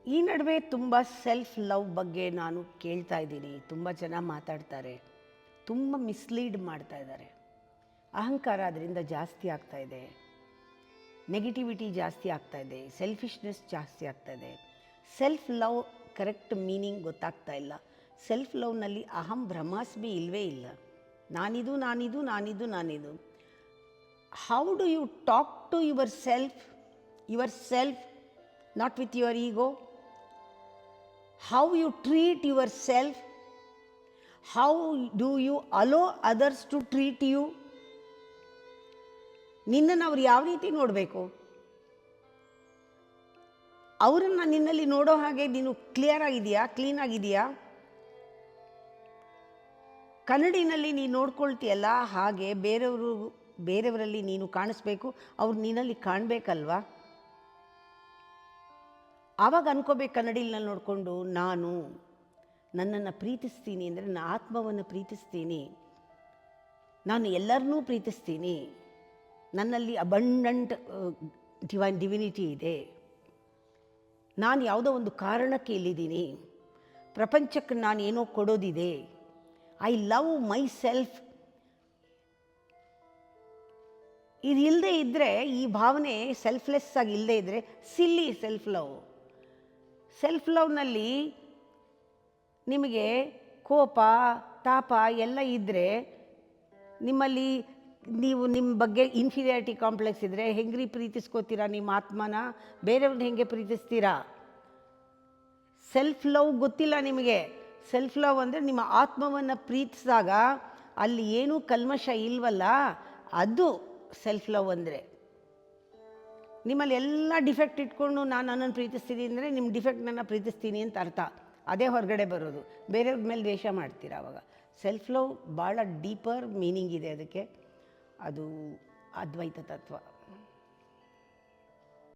ಈ ನಡುವೆ ತುಂಬ ಸೆಲ್ಫ್ ಲವ್ ಬಗ್ಗೆ ನಾನು ಕೇಳ್ತಾ ಇದ್ದೀನಿ. ತುಂಬ ಜನ ಮಾತಾಡ್ತಾರೆ, ತುಂಬ ಮಿಸ್ಲೀಡ್ ಮಾಡ್ತಾ ಇದ್ದಾರೆ. ಅಹಂಕಾರ ಅದರಿಂದ ಜಾಸ್ತಿ ಆಗ್ತಾ ಇದೆ, ನೆಗೆಟಿವಿಟಿ ಜಾಸ್ತಿ ಆಗ್ತಾ ಇದೆ, ಸೆಲ್ಫಿಶ್ನೆಸ್ ಜಾಸ್ತಿ ಆಗ್ತಾ ಇದೆ. ಸೆಲ್ಫ್ ಲವ್ ಕರೆಕ್ಟ್ ಮೀನಿಂಗ್ ಗೊತ್ತಾಗ್ತಾ ಇಲ್ಲ. ಸೆಲ್ಫ್ ಲವ್ನಲ್ಲಿ ಅಹಂ ಬ್ರಹ್ಮಾಸ್ಮಿ ಇಲ್ಲವೇ ಇಲ್ಲ. ನಾನಿದು ನಾನಿದು ನಾನಿದು ನಾನಿದು. How do you talk to yourself, not with your ego? How you treat yourself, how do you allow others to treat you? ನಿನ್ನನ್ನು ಅವ್ರು ಯಾವ ರೀತಿ ನೋಡಬೇಕು, ಅವರನ್ನು ನಿನ್ನಲ್ಲಿ ನೋಡೋ ಹಾಗೆ ನೀನು ಕ್ಲಿಯರ್ ಆಗಿದೆಯಾ, ಕ್ಲೀನ್ ಆಗಿದೆಯಾ? ಕನ್ನಡಿನಲ್ಲಿ ನೀನು ನೋಡ್ಕೊಳ್ತೀಯಲ್ಲ, ಹಾಗೆ ಬೇರೆಯವರಲ್ಲಿ ನೀನು ಕಾಣಿಸ್ಬೇಕು, ಅವ್ರು ನಿನ್ನಲ್ಲಿ ಕಾಣಬೇಕಲ್ವಾ? ಆವಾಗ ಅನ್ಕೋಬೇಕು ಕನ್ನಡಿನಲ್ಲಿ ನೋಡಿಕೊಂಡು, ನಾನು ನನ್ನನ್ನು ಪ್ರೀತಿಸ್ತೀನಿ ಅಂದರೆ ನನ್ನ ಆತ್ಮವನ್ನು ಪ್ರೀತಿಸ್ತೀನಿ, ನಾನು ಎಲ್ಲರನ್ನೂ ಪ್ರೀತಿಸ್ತೀನಿ, ನನ್ನಲ್ಲಿ ಅಬಂಡೆಂಟ್ ಡಿವಿನಿಟಿ ಇದೆ, ನಾನು ಯಾವುದೋ ಒಂದು ಕಾರಣಕ್ಕೆ ಇಲ್ಲಿದ್ದೀನಿ, ಪ್ರಪಂಚಕ್ಕೆ ನಾನು ಏನೋ ಕೊಡೋದಿದೆ, ಐ ಲವ್ ಮೈ ಸೆಲ್ಫ್. ಇದು ಇಲ್ಲದೆ ಇದ್ದರೆ, ಈ ಭಾವನೆ ಸೆಲ್ಫ್ಲೆಸ್ ಆಗಿ ಇಲ್ಲದೆ ಇದ್ದರೆ ಸಿಲ್ಲಿ ಸೆಲ್ಫ್ ಲವ್. ಸೆಲ್ಫ್ ಲವ್ನಲ್ಲಿ ನಿಮಗೆ ಕೋಪ ತಾಪ ಎಲ್ಲ ಇದ್ದರೆ, ನಿಮ್ಮಲ್ಲಿ ನೀವು ನಿಮ್ಮ ಬಗ್ಗೆ ಇನ್ಫೀರಿಯಾರಿಟಿ ಕಾಂಪ್ಲೆಕ್ಸ್ ಇದ್ದರೆ ಹೆಂಗ್ರಿ ಪ್ರೀತಿಸ್ಕೋತೀರಾ ನಿಮ್ಮ ಆತ್ಮನ? ಬೇರೆಯವ್ರನ್ನ ಹೆಂಗೆ ಪ್ರೀತಿಸ್ತೀರಾ? ಸೆಲ್ಫ್ ಲವ್ ಗೊತ್ತಿಲ್ಲ ನಿಮಗೆ. ಸೆಲ್ಫ್ ಲವ್ ಅಂದರೆ ನಿಮ್ಮ ಆತ್ಮವನ್ನು ಪ್ರೀತಿಸಿದಾಗ ಅಲ್ಲಿ ಏನೂ ಕಲ್ಮಶ ಇಲ್ವಲ್ಲ, ಅದು ಸೆಲ್ಫ್ ಲವ್ ಅಂದರೆ. ನಿಮ್ಮಲ್ಲಿ ಎಲ್ಲ ಡಿಫೆಕ್ಟ್ ಇಟ್ಕೊಂಡು ನಾನು ನನ್ನನ್ನು ಪ್ರೀತಿಸ್ತೀನಿ ಅಂದರೆ ನಿಮ್ಮ ಡಿಫೆಕ್ಟ್ ನನ್ನ ಪ್ರೀತಿಸ್ತೀನಿ ಅಂತ ಅರ್ಥ. ಅದೇ ಹೊರಗಡೆ ಬರೋದು, ಬೇರೆಯವ್ರ ಮೇಲೆ ದ್ವೇಷ ಮಾಡ್ತೀರ. ಆವಾಗ ಸೆಲ್ಫ್ ಲವ್ ಭಾಳ ಡೀಪರ್ ಮೀನಿಂಗ್ ಇದೆ ಅದಕ್ಕೆ. ಅದು ಅದ್ವೈತ ತತ್ವ.